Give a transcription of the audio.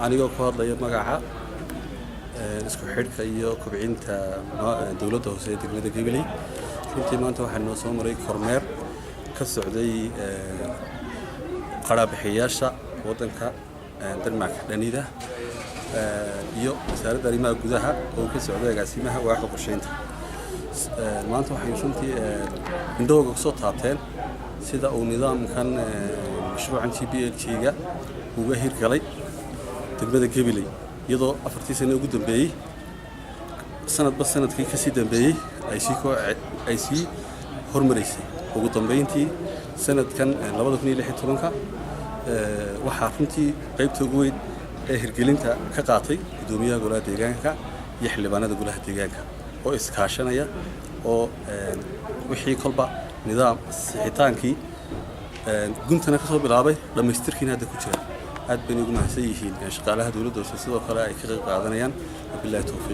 anigoo ku hadlaya magaca isku xidhka iyo kobcinta dawladda hoose ee degmada Gabiley. runtii maanta waxaa noo soo maray kormeer ka socday qaraabixiyasha waddanka Denmark dhanida iyo wasaaradda arrimaha gudaha oo ka socday agaasimaha waaxda qorsheynta. maanta waxay runtii indhahooga ku soo taabteen sida uu nidaamkan mashruucan TPLG-ga uga hirgalay degmada Gabiley iyadoo 4 sano ugu dambeeyay sanadba sanadkii ka sii dambeeyay ay sii hormarisay. ugu dambeyntii sanadkan 2016 waxaa runtii qaybta ugu weyn ee hirgelinta ka qaatay gudoomiyaha golaha deegaanka iyo xildhibaanada golaha deegaanka oo iskaashanaya oo wixii kolba nidaam sixitaankii guntana ka soo bilaabay dhamaystirkiina hadda ku jira. aad bay ugu mahadsan yihiin shaqaalaha dawladda sidoo kale ay ka qayb qaadanayaan. billahi tawfiiq.